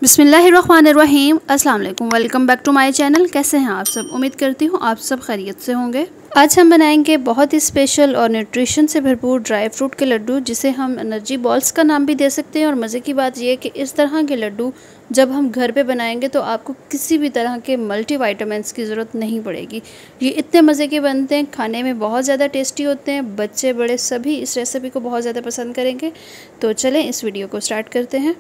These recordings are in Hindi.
बिस्मिल्लाहिर्रहमानिर्रहीम। अस्सलाम वालेकुम, welcome back to my channel. कैसे हैं आप सब? उम्मीद करती हूँ आप सब खैरियत से होंगे। आज हम बनाएंगे बहुत ही स्पेशल और न्यूट्रिशन से भरपूर ड्राई फ्रूट के लड्डू, जिसे हम एनर्जी बॉल्स का नाम भी दे सकते हैं। और मज़े की बात यह है कि इस तरह के लड्डू जब हम घर पे बनाएंगे तो आपको किसी भी तरह के मल्टीविटामिन्स की ज़रूरत नहीं पड़ेगी। ये इतने मज़े के बनते हैं, खाने में बहुत ज़्यादा टेस्टी होते हैं। बच्चे बड़े सभी इस रेसिपी को बहुत ज़्यादा पसंद करेंगे। तो चलें इस वीडियो को स्टार्ट करते हैं।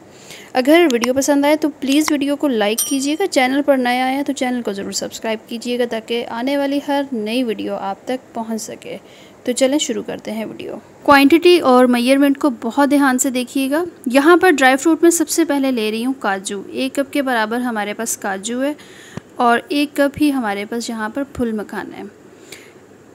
अगर वीडियो पसंद आए तो प्लीज़ वीडियो को लाइक कीजिएगा। चैनल पर नया आया तो चैनल को ज़रूर सब्सक्राइब कीजिएगा ताकि आने वाली हर नई वीडियो आप तक पहुंच सके। तो चलें शुरू करते हैं वीडियो। क्वांटिटी और मेजरमेंट को बहुत ध्यान से देखिएगा। यहाँ पर ड्राई फ्रूट में सबसे पहले ले रही हूँ काजू। 1 कप के बराबर हमारे पास काजू है और 1 कप ही हमारे पास यहाँ पर फुल मखाना है।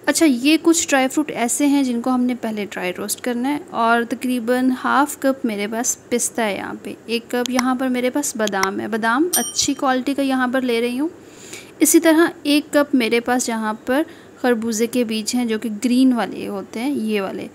अच्छा, ये कुछ ड्राई फ्रूट ऐसे हैं जिनको हमने पहले ड्राई रोस्ट करना है। और तकरीबन हाफ़ कप मेरे पास पिस्ता है यहाँ पे। 1 कप यहाँ पर मेरे पास बादाम है। बादाम अच्छी क्वालिटी का यहाँ पर ले रही हूँ। इसी तरह 1 कप मेरे पास यहाँ पर खरबूजे के बीज हैं जो कि ग्रीन वाले होते हैं, ये वाले।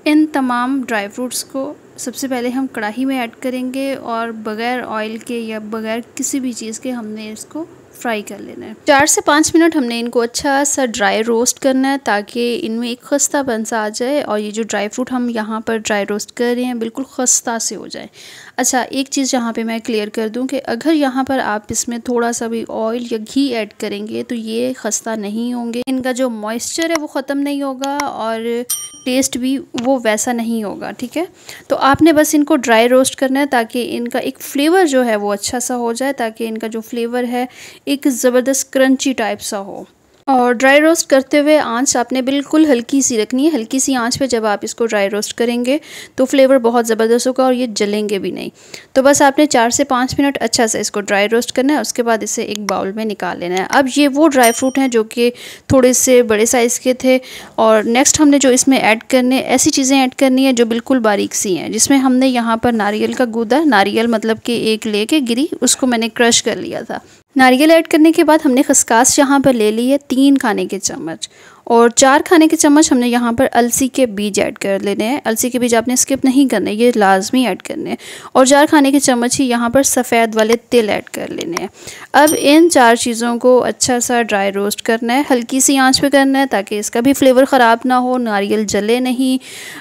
इन तमाम ड्राई फ्रूट्स को सबसे पहले हम कढ़ाई में ऐड करेंगे और बग़ैर ऑयल के या बग़ैर किसी भी चीज़ के हमने इसको फ्राई कर लेना है। 4 से 5 मिनट हमने इनको अच्छा सा ड्राई रोस्ट करना है ताकि इनमें एक खस्तापन सा आ जाए और ये जो ड्राई फ्रूट हम यहाँ पर ड्राई रोस्ट कर रहे हैं बिल्कुल खस्ता से हो जाए। अच्छा, एक चीज़ यहाँ पे मैं क्लियर कर दूँ कि अगर यहाँ पर आप इसमें थोड़ा सा भी ऑयल या घी ऐड करेंगे तो ये खस्ता नहीं होंगे। इनका जो मॉइस्चर है वो ख़त्म नहीं होगा और टेस्ट भी वो वैसा नहीं होगा। ठीक है, तो आपने बस इनको ड्राई रोस्ट करना है ताकि इनका एक फ्लेवर जो है वो अच्छा सा हो जाए, ताकि इनका जो फ्लेवर है एक ज़बरदस्त क्रंची टाइप सा हो। और ड्राई रोस्ट करते हुए आंच आपने बिल्कुल हल्की सी रखनी है। हल्की सी आंच पे जब आप इसको ड्राई रोस्ट करेंगे तो फ्लेवर बहुत ज़बरदस्त होगा और ये जलेंगे भी नहीं। तो बस आपने 4 से 5 मिनट अच्छा से इसको ड्राई रोस्ट करना है। उसके बाद इसे एक बाउल में निकाल लेना है। अब ये वो ड्राई फ्रूट हैं जो कि थोड़े से बड़े साइज़ के थे। और नेक्स्ट हमने जो इसमें ऐड करने, ऐसी चीज़ें ऐड करनी है जो बिल्कुल बारीक सी हैं, जिसमें हमने यहाँ पर नारियल का गूदा, नारियल मतलब कि एक लेके गिरी, उसको मैंने क्रश कर लिया था। नारियल ऐड करने के बाद हमने खसकास यहाँ पर ले ली है 3 खाने के चम्मच और 4 खाने के चम्मच हमने यहाँ पर अलसी के बीज ऐड कर लेने हैं। अलसी के बीज आपने स्किप नहीं करने, ये लाजमी ऐड करने हैं। और 4 खाने के चम्मच ही यहाँ पर सफ़ेद वाले तिल ऐड कर लेने हैं। अब इन 4 चीज़ों को अच्छा सा ड्राई रोस्ट करना है, हल्की सी आंच पे करना है ताकि इसका भी फ्लेवर ख़राब ना हो, नारियल जले नहीं।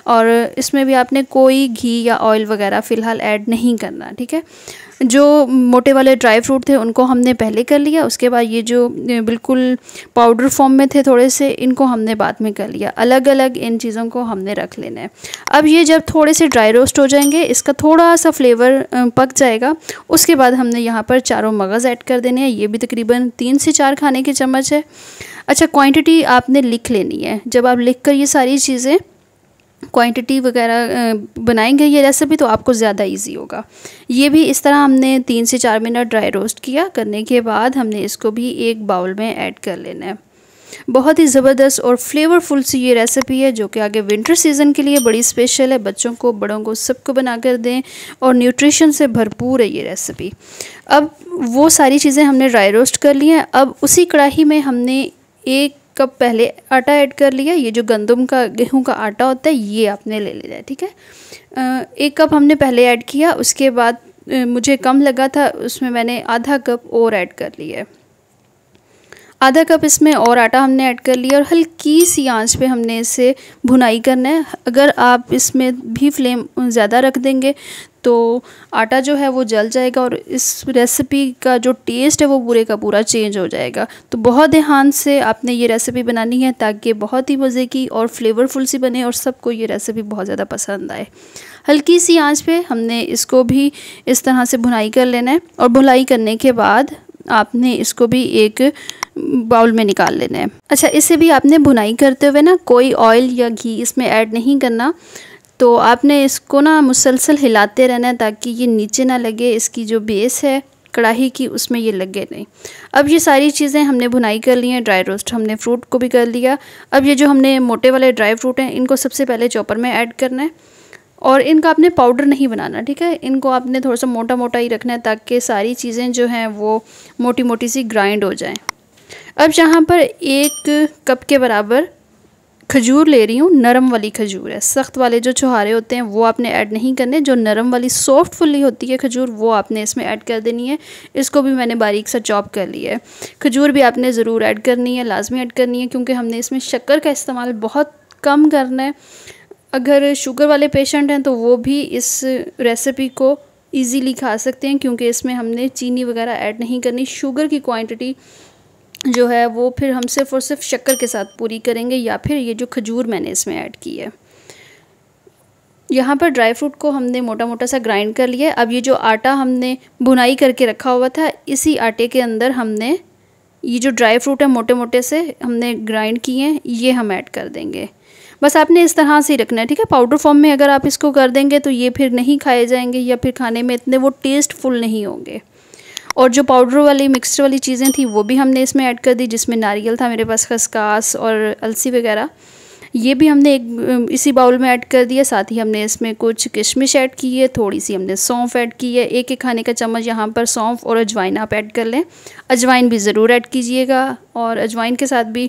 और इसमें भी आपने कोई घी या ऑयल वगैरह फ़िलहाल ऐड नहीं करना। ठीक है, जो मोटे वाले ड्राई फ्रूट थे उनको हमने पहले कर लिया। उसके बाद ये जो बिल्कुल पाउडर फॉर्म में थे थोड़े से, इनको हमने बाद में कर लिया। अलग अलग इन चीज़ों को हमने रख लेना है। अब ये जब थोड़े से ड्राई रोस्ट हो जाएंगे, इसका थोड़ा सा फ्लेवर पक जाएगा, उसके बाद हमने यहाँ पर चारों मगज़ ऐड कर देने हैं। ये भी तकरीबन 3 से 4 खाने के चम्मच है। अच्छा, क्वांटिटी आपने लिख लेनी है। जब आप लिख कर ये सारी चीज़ें क्वांटिटी वगैरह बनाएंगे ये रेसिपी तो आपको ज़्यादा इजी होगा। ये भी इस तरह हमने 3 से 4 मिनट ड्राई रोस्ट किया। करने के बाद हमने इसको भी एक बाउल में ऐड कर लेना है। बहुत ही ज़बरदस्त और फ्लेवरफुल सी ये रेसिपी है जो कि आगे विंटर सीज़न के लिए बड़ी स्पेशल है। बच्चों को, बड़ों को, सबको बना कर दें और न्यूट्रिशन से भरपूर है ये रेसिपी। अब वो सारी चीज़ें हमने ड्राई रोस्ट कर ली हैं। अब उसी कढ़ाई में हमने 1 कप पहले आटा ऐड कर लिया। ये जो गंदम का, गेहूं का आटा होता है, ये आपने ले लेना है। ठीक है, 1 कप हमने पहले ऐड किया। उसके बाद मुझे कम लगा था, उसमें मैंने आधा कप और ऐड कर लिया। आधा कप इसमें और आटा हमने ऐड कर लिया और हल्की सी आंच पे हमने इसे भुनाई करना है। अगर आप इसमें भी फ्लेम ज़्यादा रख देंगे तो आटा जो है वो जल जाएगा और इस रेसिपी का जो टेस्ट है वो पूरे का पूरा चेंज हो जाएगा। तो बहुत ध्यान से आपने ये रेसिपी बनानी है ताकि बहुत ही मज़े की और फ्लेवरफुल सी बने और सबको ये रेसिपी बहुत ज़्यादा पसंद आए। हल्की सी आंच पे हमने इसको भी इस तरह से भुनाई कर लेना है और भुनाई करने के बाद आपने इसको भी एक बाउल में निकाल लेना है। अच्छा, इसे भी आपने भुनाई करते हुए ना कोई ऑयल या घी इसमें ऐड नहीं करना। तो आपने इसको ना मुसलसल हिलाते रहना है ताकि ये नीचे ना लगे। इसकी जो बेस है कढ़ाई की उसमें ये लगे नहीं। अब ये सारी चीज़ें हमने भुनाई कर ली हैं। ड्राई रोस्ट हमने फ्रूट को भी कर लिया। अब ये जो हमने मोटे वाले ड्राई फ्रूट हैं इनको सबसे पहले चॉपर में ऐड करना है और इनका आपने पाउडर नहीं बनाना। ठीक है, इनको आपने थोड़ा सा मोटा मोटा ही रखना है ताकि सारी चीज़ें जो हैं वो मोटी मोटी सी ग्राइंड हो जाएं। अब यहाँ पर 1 कप के बराबर खजूर ले रही हूँ, नरम वाली खजूर है। सख्त वाले जो छुहारे होते हैं वो आपने ऐड नहीं करने, जो नरम वाली सॉफ्ट फुली होती है खजूर वो आपने इसमें ऐड कर देनी है। इसको भी मैंने बारीक सा चॉप कर लिया है। खजूर भी आपने ज़रूर ऐड करनी है, लाजमी ऐड करनी है, क्योंकि हमने इसमें शक्कर का इस्तेमाल बहुत कम करना है। अगर शुगर वाले पेशेंट हैं तो वो भी इस रेसिपी को ईज़िली खा सकते हैं, क्योंकि इसमें हमने चीनी वगैरह ऐड नहीं करनी। शुगर की क्वांटिटी जो है वो फिर हम सिर्फ़ और सिर्फ शक्कर के साथ पूरी करेंगे, या फिर ये जो खजूर मैंने इसमें ऐड की है। यहाँ पर ड्राई फ्रूट को हमने मोटा मोटा सा ग्राइंड कर लिया। अब ये जो आटा हमने भुनाई करके रखा हुआ था, इसी आटे के अंदर हमने ये जो ड्राई फ्रूट है मोटे मोटे से हमने ग्राइंड किए हैं, ये हम ऐड कर देंगे। बस आपने इस तरह से ही रखना है, ठीक है। पाउडर फॉर्म में अगर आप इसको कर देंगे तो ये फिर नहीं खाए जाएंगे, या फिर खाने में इतने वो टेस्टफुल नहीं होंगे। और जो पाउडर वाली मिक्सचर वाली चीज़ें थी वो भी हमने इसमें ऐड कर दी, जिसमें नारियल था मेरे पास, खसखस और अलसी वगैरह, ये भी हमने एक इसी बाउल में ऐड कर दिया। साथ ही हमने इसमें कुछ किशमिश ऐड की है, थोड़ी सी हमने सौंफ ऐड की है। एक एक खाने का चम्मच यहाँ पर सौंफ और अजवाइन आप ऐड कर लें। अजवाइन भी ज़रूर ऐड कीजिएगा, और अजवाइन के साथ भी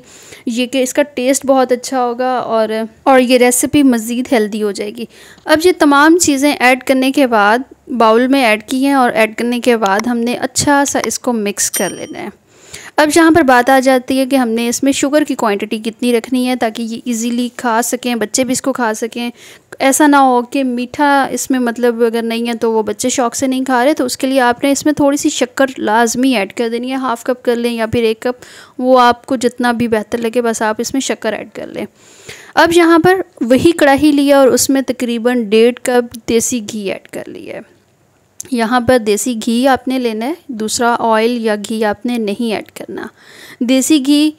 ये कि इसका टेस्ट बहुत अच्छा होगा और ये रेसिपी मज़ीद हेल्दी हो जाएगी। अब ये तमाम चीज़ें ऐड करने के बाद बाउल में ऐड की हैं, और ऐड करने के बाद हमने अच्छा सा इसको मिक्स कर लेना है। अब यहाँ पर बात आ जाती है कि हमने इसमें शुगर की क्वांटिटी कितनी रखनी है, ताकि ये इजीली खा सकें, बच्चे भी इसको खा सकें। ऐसा ना हो कि मीठा इसमें मतलब अगर नहीं है तो वो बच्चे शौक़ से नहीं खा रहे, तो उसके लिए आपने इसमें थोड़ी सी शक्कर लाजमी ऐड कर देनी है। हाफ़ कप कर लें या फिर 1 कप, वो आपको जितना भी बेहतर लगे, बस आप इसमें शक्कर ऐड कर लें। अब यहाँ पर वही कढ़ाई लिया और उसमें तकरीबन 1.5 कप देसी घी ऐड कर लिया है। यहाँ पर देसी घी आपने लेना है, दूसरा ऑयल या घी आपने नहीं ऐड करना। देसी घी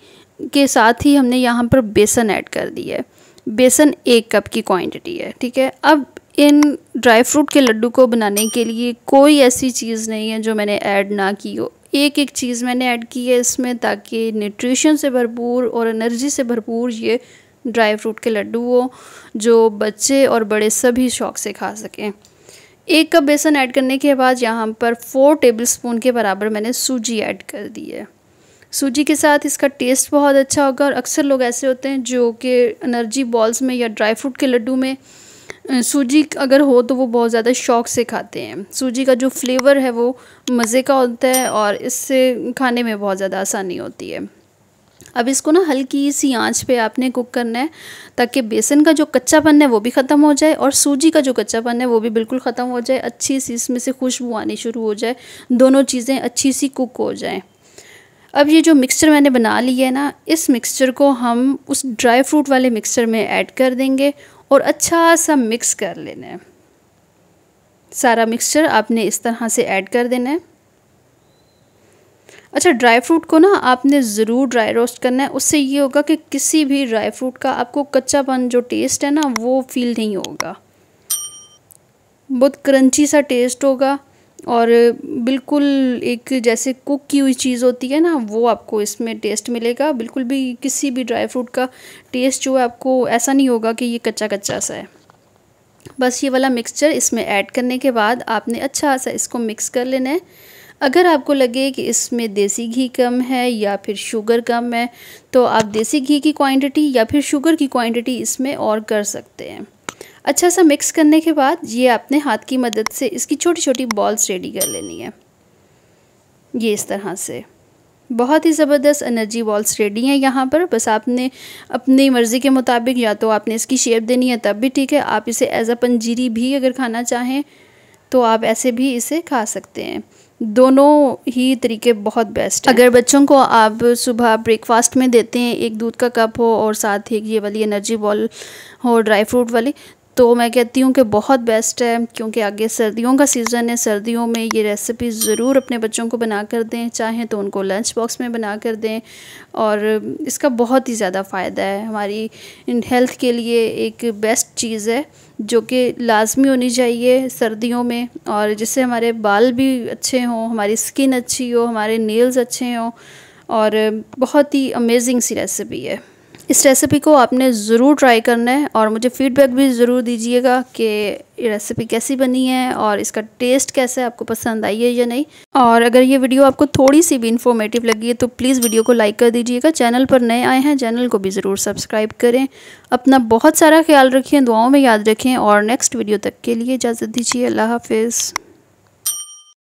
के साथ ही हमने यहाँ पर बेसन ऐड कर दिया है। बेसन 1 कप की क्वांटिटी है, ठीक है। अब इन ड्राई फ्रूट के लड्डू को बनाने के लिए कोई ऐसी चीज़ नहीं है जो मैंने ऐड ना की हो। एक एक चीज़ मैंने ऐड की है इसमें, ताकि न्यूट्रिशन से भरपूर और एनर्जी से भरपूर ये ड्राई फ्रूट के लड्डू हो, जो बच्चे और बड़े सभी शौक़ से खा सकें। 1 कप बेसन ऐड करने के बाद यहाँ पर 4 टेबलस्पून के बराबर मैंने सूजी ऐड कर दी है। सूजी के साथ इसका टेस्ट बहुत अच्छा होगा, और अक्सर लोग ऐसे होते हैं जो कि एनर्जी बॉल्स में या ड्राई फ्रूट के लड्डू में सूजी अगर हो तो वो बहुत ज़्यादा शौक़ से खाते हैं। सूजी का जो फ्लेवर है वो मज़े का होता है, और इससे खाने में बहुत ज़्यादा आसानी होती है। अब इसको ना हल्की सी आंच पे आपने कुक करना है, ताकि बेसन का जो कच्चापन है वो भी ख़त्म हो जाए, और सूजी का जो कच्चापन है वो भी बिल्कुल ख़त्म हो जाए। अच्छी सी इसमें से खुशबू आनी शुरू हो जाए, दोनों चीज़ें अच्छी सी कुक हो जाएं। अब ये जो मिक्सचर मैंने बना लिया है ना, इस मिक्सचर को हम उस ड्राई फ्रूट वाले मिक्सचर में ऐड कर देंगे और अच्छा सा मिक्स कर लेना है। सारा मिक्सचर आपने इस तरह से ऐड कर देना है। अच्छा, ड्राई फ्रूट को ना आपने ज़रूर ड्राई रोस्ट करना है। उससे ये होगा कि किसी भी ड्राई फ्रूट का आपको कच्चापन जो टेस्ट है ना वो फील नहीं होगा, बहुत क्रंची सा टेस्ट होगा, और बिल्कुल एक जैसे कुक की हुई चीज़ होती है ना वो आपको इसमें टेस्ट मिलेगा। बिल्कुल भी किसी भी ड्राई फ्रूट का टेस्ट जो है आपको ऐसा नहीं होगा कि ये कच्चा कच्चा सा है। बस ये वाला मिक्सचर इसमें ऐड करने के बाद आपने अच्छा सा इसको मिक्स कर लेना है। अगर आपको लगे कि इसमें देसी घी कम है या फिर शुगर कम है, तो आप देसी घी की क्वांटिटी या फिर शुगर की क्वांटिटी इसमें और कर सकते हैं। अच्छा सा मिक्स करने के बाद ये आपने हाथ की मदद से इसकी छोटी छोटी बॉल्स रेडी कर लेनी है। ये इस तरह से बहुत ही ज़बरदस्त एनर्जी बॉल्स रेडी हैं यहाँ पर। बस आपने अपनी मर्ज़ी के मुताबिक या तो आपने इसकी शेप देनी है तब भी ठीक है, आप इसे एज अ पंजीरी भी अगर खाना चाहें तो आप ऐसे भी इसे खा सकते हैं। दोनों ही तरीके बहुत बेस्ट हैं। अगर बच्चों को आप सुबह ब्रेकफास्ट में देते हैं, एक दूध का कप हो और साथ ही ये वाली एनर्जी बॉल हो ड्राई फ्रूट वाली, तो मैं कहती हूँ कि बहुत बेस्ट है, क्योंकि आगे सर्दियों का सीज़न है। सर्दियों में ये रेसिपी ज़रूर अपने बच्चों को बना कर दें, चाहें तो उनको लंच बॉक्स में बना कर दें, और इसका बहुत ही ज़्यादा फ़ायदा है। हमारी हेल्थ के लिए एक बेस्ट चीज़ है जो कि लाजमी होनी चाहिए सर्दियों में, और जिससे हमारे बाल भी अच्छे हों, हमारी स्किन अच्छी हो, हमारे नेल्स अच्छे हों, और बहुत ही अमेजिंग सी रेसिपी है। इस रेसिपी को आपने ज़रूर ट्राई करना है और मुझे फ़ीडबैक भी ज़रूर दीजिएगा कि ये रेसिपी कैसी बनी है और इसका टेस्ट कैसा है, आपको पसंद आई है या नहीं। और अगर ये वीडियो आपको थोड़ी सी भी इन्फॉर्मेटिव लगी है तो प्लीज़ वीडियो को लाइक कर दीजिएगा। चैनल पर नए आए हैं, चैनल को भी ज़रूर सब्सक्राइब करें। अपना बहुत सारा ख्याल रखें, दुआओं में याद रखें और नेक्स्ट वीडियो तक के लिए इजाज़त दीजिए। अल्लाह हाफिज़।